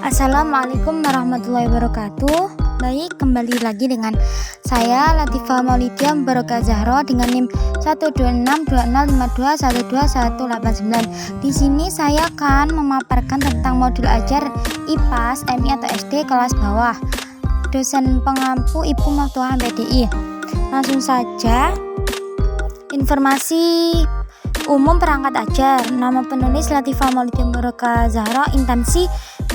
Assalamualaikum warahmatullahi wabarakatuh. Baik, kembali lagi dengan saya Latifah Maulidia Barokah Zahra dengan NIM 1262052121189. Di sini saya akan memaparkan tentang modul ajar IPAS MI atau SD kelas bawah. Dosen pengampu Ibu Maftuhah MPDI. Langsung saja. Informasi umum perangkat ajar. Nama penulis Latifah Maulidia Barokah Zahra. Intensi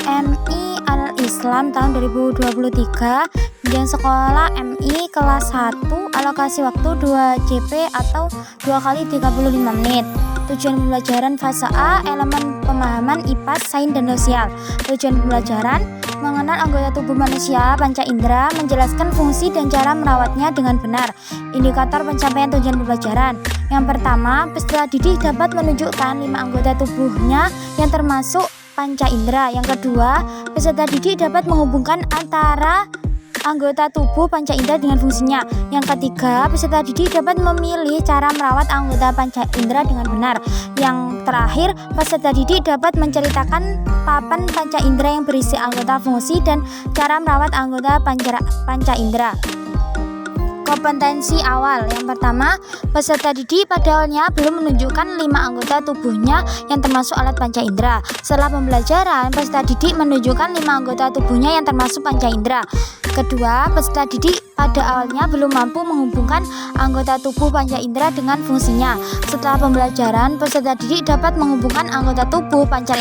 MI Al-Islam tahun 2023. Jenjang sekolah MI kelas 1. Alokasi waktu 2 JP atau 2 kali 35 menit. Tujuan pembelajaran fase A, elemen pemahaman IPAS, sains dan sosial. Tujuan pembelajaran mengenal anggota tubuh manusia, panca indera, menjelaskan fungsi dan cara merawatnya dengan benar. Indikator pencapaian tujuan pembelajaran. Yang pertama, peserta didik dapat menunjukkan 5 anggota tubuhnya yang termasuk panca indera. Yang kedua, peserta didik dapat menghubungkan antara anggota tubuh panca indera dengan fungsinya. Yang ketiga, peserta didik dapat memilih cara merawat anggota panca indera dengan benar. Yang terakhir, peserta didik dapat menceritakan papan panca indera yang berisi anggota fungsi dan cara merawat anggota panca indera. Kompetensi awal. Yang pertama, peserta didik pada awalnya belum menunjukkan 5 anggota tubuhnya yang termasuk alat panca indera. Setelah pembelajaran, peserta didik menunjukkan 5 anggota tubuhnya yang termasuk panca indera. Kedua, peserta didik pada awalnya belum mampu menghubungkan anggota tubuh panca indera dengan fungsinya. Setelah pembelajaran, peserta didik dapat menghubungkan anggota tubuh panca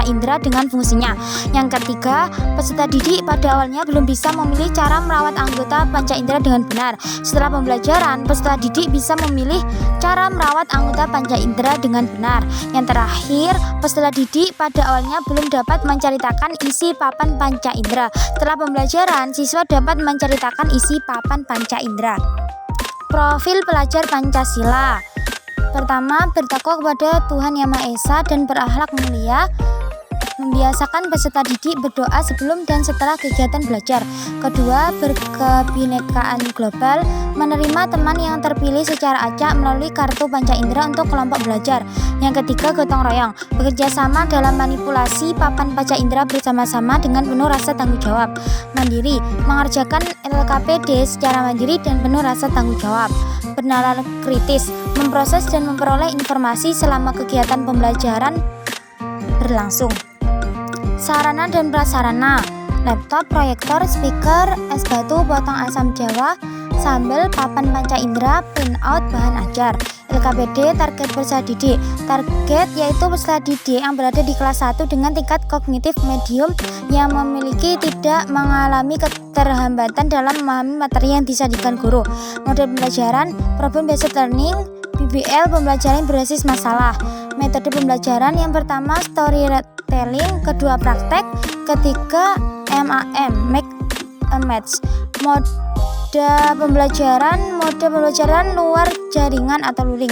indera dengan fungsinya. Yang ketiga, peserta didik pada awalnya belum bisa memilih cara merawat anggota panca indera dengan benar. Setelah pembelajaran, peserta didik bisa memilih cara merawat anggota panca indera dengan benar. Yang terakhir, peserta didik pada awalnya belum dapat menceritakan isi papan panca indera. Setelah pembelajaran, siswa dapat menceritakan isi papan panca indera. Profil pelajar Pancasila. Pertama, bertakwa kepada Tuhan Yang Maha Esa dan berakhlak mulia. Membiasakan peserta didik berdoa sebelum dan setelah kegiatan belajar. Kedua, berkebinekaan global, menerima teman yang terpilih secara acak melalui kartu panca indera untuk kelompok belajar. Yang ketiga, gotong royong, bekerja sama dalam manipulasi papan panca indera bersama-sama dengan penuh rasa tanggung jawab. Mandiri, mengerjakan LKPD secara mandiri dan penuh rasa tanggung jawab. Bernalar kritis, memproses dan memperoleh informasi selama kegiatan pembelajaran berlangsung. Sarana dan prasarana. Laptop, proyektor, speaker, es batu, potong asam jawa, sambal, papan panca indera, printout, bahan ajar. LKPD, target peserta didik. Target yaitu peserta didik yang berada di kelas 1 dengan tingkat kognitif medium yang memiliki tidak mengalami keterhambatan dalam memahami materi yang disajikan guru. Model pembelajaran, problem based learning, PBL, pembelajaran berbasis masalah. Metode pembelajaran yang pertama storytelling, kedua praktek, ketiga MAM, make a match. Mode pembelajaran luar jaringan atau luring.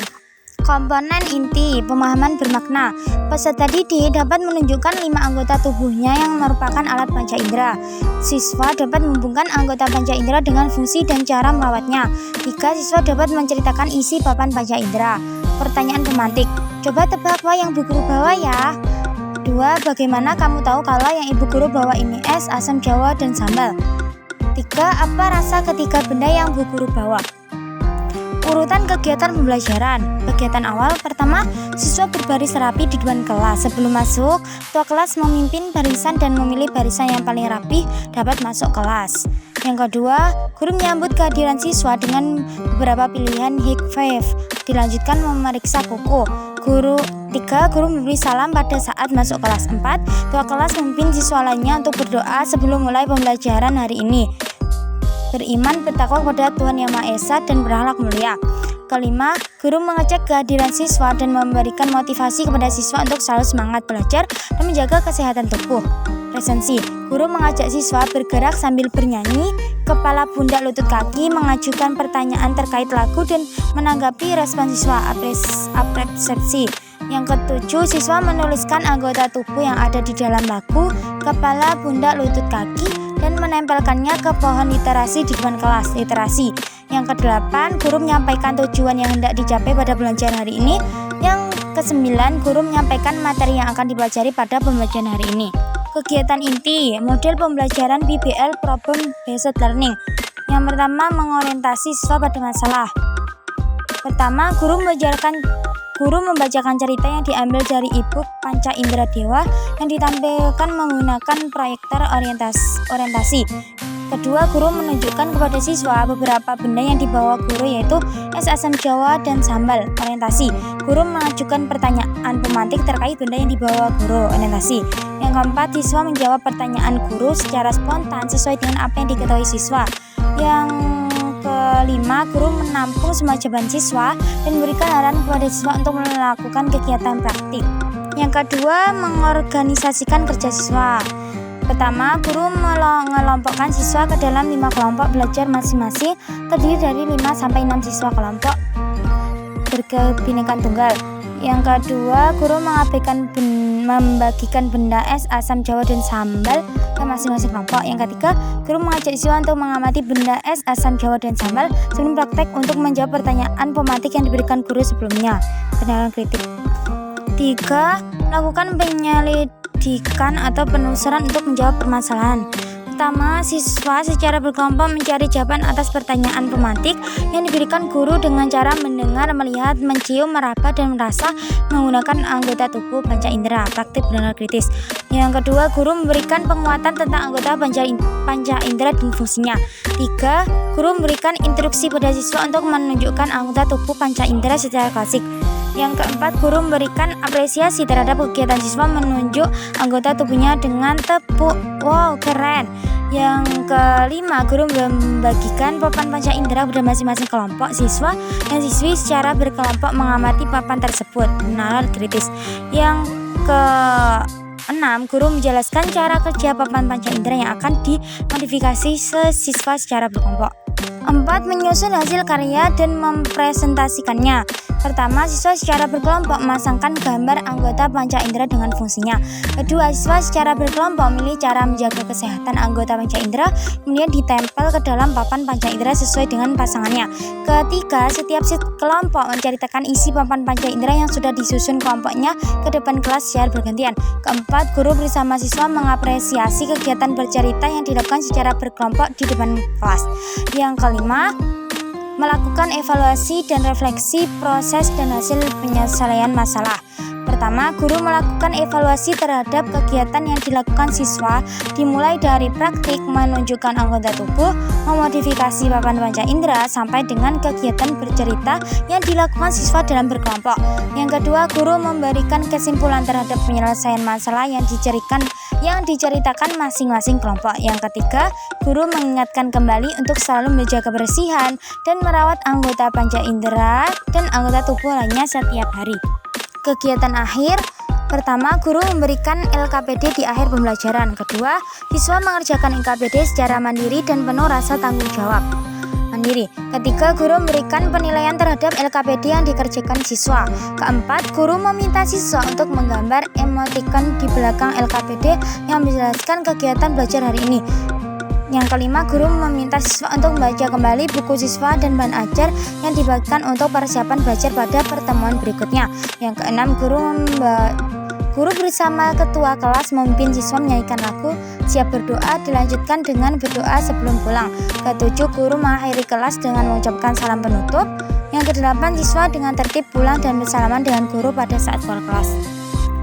Komponen inti pemahaman bermakna. Peserta didik dapat menunjukkan 5 anggota tubuhnya yang merupakan alat panca indera. Siswa dapat menghubungkan anggota panca indera dengan fungsi dan cara merawatnya. 3. Siswa dapat menceritakan isi papan panca indera. Pertanyaan pemantik. Coba tebak apa yang ibu guru bawa ya. 2. Bagaimana kamu tahu kalau yang ibu guru bawa ini es, asam jawa, dan sambal? 3. Apa rasa ketiga benda yang ibu guru bawa? Urutan kegiatan pembelajaran. Kegiatan awal, pertama, siswa berbaris rapi di depan kelas. Sebelum masuk, ketua kelas memimpin barisan dan memilih barisan yang paling rapi dapat masuk kelas. Yang kedua, guru menyambut kehadiran siswa dengan beberapa pilihan high five. Dilanjutkan memeriksa kuku. 3. Guru memberi salam pada saat masuk kelas. 4. Ketua kelas memimpin siswa lainnya untuk berdoa sebelum mulai pembelajaran hari ini. Beriman, bertakwa kepada Tuhan Yang Maha Esa dan berakhlak mulia. 5. Guru mengecek kehadiran siswa dan memberikan motivasi kepada siswa untuk selalu semangat belajar dan menjaga kesehatan tubuh. Presensi. Guru mengajak siswa bergerak sambil bernyanyi, kepala pundak lutut kaki, mengajukan pertanyaan terkait lagu dan menanggapi respon siswa. Apresiasi. Yang ketujuh, siswa menuliskan anggota tubuh yang ada di dalam lagu, kepala pundak lutut kaki, dan menempelkannya ke pohon literasi di depan kelas. Literasi. Yang ke-8, guru menyampaikan tujuan yang hendak dicapai pada pembelajaran hari ini. Yang ke-9, guru menyampaikan materi yang akan dipelajari pada pembelajaran hari ini. Kegiatan inti model pembelajaran PBL Problem Based Learning. Yang pertama, mengorientasi siswa pada masalah. Pertama, guru membacakan cerita yang diambil dari e-book Panca Indra Dewa yang ditampilkan menggunakan proyektor orientasi. Kedua, guru menunjukkan kepada siswa beberapa benda yang dibawa guru, yaitu es asam jawa dan sambal orientasi. Guru mengajukan pertanyaan pemantik terkait benda yang dibawa guru orientasi. Yang keempat, siswa menjawab pertanyaan guru secara spontan sesuai dengan apa yang diketahui siswa. Yang kelima, guru menampung semua jawaban siswa dan memberikan arahan kepada siswa untuk melakukan kegiatan praktik. Yang kedua, mengorganisasikan kerja siswa. Pertama, guru mengelompokkan siswa ke dalam 5 kelompok belajar masing-masing terdiri dari 5-6 siswa kelompok berkebinekaan tunggal. Yang kedua, guru membagikan benda es asam jawa dan sambal ke masing-masing kelompok. Yang ketiga, guru mengajak siswa untuk mengamati benda es asam jawa dan sambal sebelum praktek untuk menjawab pertanyaan pemantik yang diberikan guru sebelumnya. Pendalaman kritik. 3. Melakukan penyelidikan atau penelusuran untuk menjawab permasalahan. Pertama, siswa secara berkelompok mencari jawaban atas pertanyaan pemantik yang diberikan guru dengan cara mendengar, melihat, mencium, meraba, dan merasa menggunakan anggota tubuh panca indera. Praktik benar kritis. Yang kedua, guru memberikan penguatan tentang anggota panca indera dan fungsinya. 3. Guru memberikan instruksi pada siswa untuk menunjukkan anggota tubuh panca indera secara klasik. Yang keempat, guru memberikan apresiasi terhadap kegiatan siswa menunjuk anggota tubuhnya dengan tepuk. Wow, keren. Yang kelima, guru membagikan papan panca indera pada masing-masing kelompok siswa dan siswi secara berkelompok mengamati papan tersebut. Penalaran kritis. Yang keenam, guru menjelaskan cara kerja papan panca indera yang akan dimodifikasi siswa secara berkelompok. 4. Menyusun hasil karya dan mempresentasikannya. Pertama, siswa secara berkelompok memasangkan gambar anggota panca indera dengan fungsinya. Kedua, siswa secara berkelompok memilih cara menjaga kesehatan anggota panca indera, kemudian ditempel ke dalam papan panca indera sesuai dengan pasangannya. Ketiga, setiap kelompok menceritakan isi papan panca indera yang sudah disusun kelompoknya ke depan kelas secara bergantian. Keempat, guru bersama siswa mengapresiasi kegiatan bercerita yang dilakukan secara berkelompok di depan kelas. Yang kelima, melakukan evaluasi dan refleksi proses dan hasil penyelesaian masalah. Pertama, guru melakukan evaluasi terhadap kegiatan yang dilakukan siswa, dimulai dari praktik menunjukkan anggota tubuh, memodifikasi papan panca indera, sampai dengan kegiatan bercerita yang dilakukan siswa dalam berkelompok. Yang kedua, guru memberikan kesimpulan terhadap penyelesaian masalah yang diceritakan masing-masing kelompok. Yang ketiga, guru mengingatkan kembali untuk selalu menjaga kebersihan dan merawat anggota panca indera dan anggota tubuh lainnya setiap hari. Kegiatan akhir. Pertama, guru memberikan LKPD di akhir pembelajaran. Kedua, siswa mengerjakan LKPD secara mandiri dan penuh rasa tanggung jawab. Mandiri. Ketiga, guru memberikan penilaian terhadap LKPD yang dikerjakan siswa. Keempat, guru meminta siswa untuk menggambar emoticon di belakang LKPD yang menjelaskan kegiatan belajar hari ini. Yang kelima, guru meminta siswa untuk membaca kembali buku siswa dan bahan ajar yang dibagikan untuk persiapan belajar pada pertemuan berikutnya. Yang keenam, guru bersama ketua kelas memimpin siswa menyanyikan lagu Siap Berdoa, dilanjutkan dengan berdoa sebelum pulang. Ketujuh, guru mengakhiri kelas dengan mengucapkan salam penutup. Yang kedelapan, siswa dengan tertib pulang dan bersalaman dengan guru pada saat keluar kelas.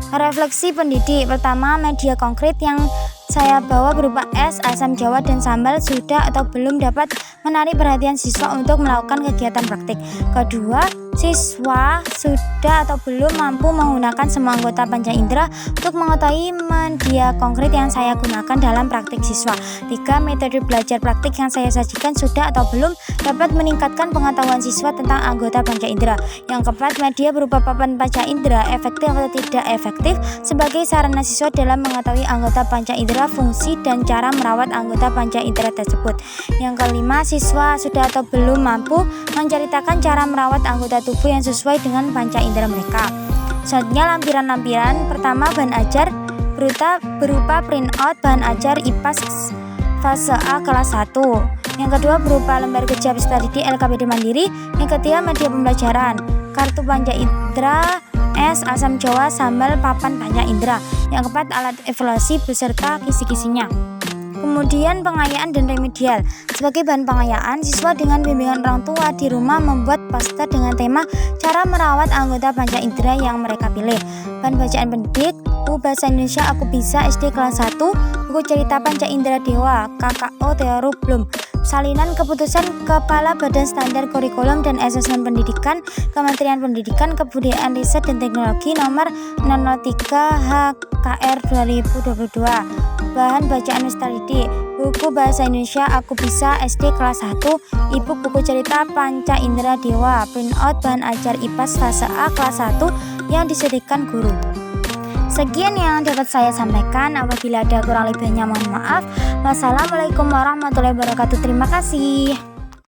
Refleksi pendidik. Pertama, media konkret yang saya bawa berupa es, asam jawa, dan sambal sudah atau belum dapat menarik perhatian siswa untuk melakukan kegiatan praktik. Kedua, siswa sudah atau belum mampu menggunakan semua anggota panca indera untuk mengetahui media konkret yang saya gunakan dalam praktik siswa. 3. Metode belajar praktik yang saya sajikan sudah atau belum dapat meningkatkan pengetahuan siswa tentang anggota panca indera. Yang keempat, media berupa papan panca indera efektif atau tidak efektif sebagai sarana siswa dalam mengetahui anggota panca indera, fungsi dan cara merawat anggota panca indera tersebut. Yang kelima, siswa sudah atau belum mampu menceritakan cara merawat anggota tubuh yang sesuai dengan panca indera mereka. Selanjutnya, lampiran-lampiran. Pertama, bahan ajar berupa printout bahan ajar IPA fase A kelas 1. Yang kedua, berupa lembar kerja peserta didik LKPD mandiri. Yang ketiga, media pembelajaran, kartu panca indera, MS, asam jawa, sambal, papan panca indera. Yang keempat, alat evaluasi beserta kisi-kisinya. Kemudian pengayaan dan remedial. Sebagai bahan pengayaan, siswa dengan bimbingan orang tua di rumah membuat poster dengan tema cara merawat anggota panca indera yang mereka pilih. Bahan bacaan pendidik, buku Bahasa Indonesia Aku Bisa SD kelas 1, buku cerita Panca Indera Dewa KKO Teoru Blum. Salinan keputusan Kepala Badan Standar Kurikulum dan Asesmen Pendidikan Kementerian Pendidikan, Kebudayaan, Riset dan Teknologi nomor 003 HKR 2022. Bahan bacaan Mustaridik, buku Bahasa Indonesia Aku Bisa SD kelas 1, e-book buku cerita Panca Indera Dewa, printout bahan ajar IPA fase A kelas 1 yang disediakan guru. Sekian yang dapat saya sampaikan, apabila ada kurang lebihnya mohon maaf. Wassalamualaikum warahmatullahi wabarakatuh. Terima kasih.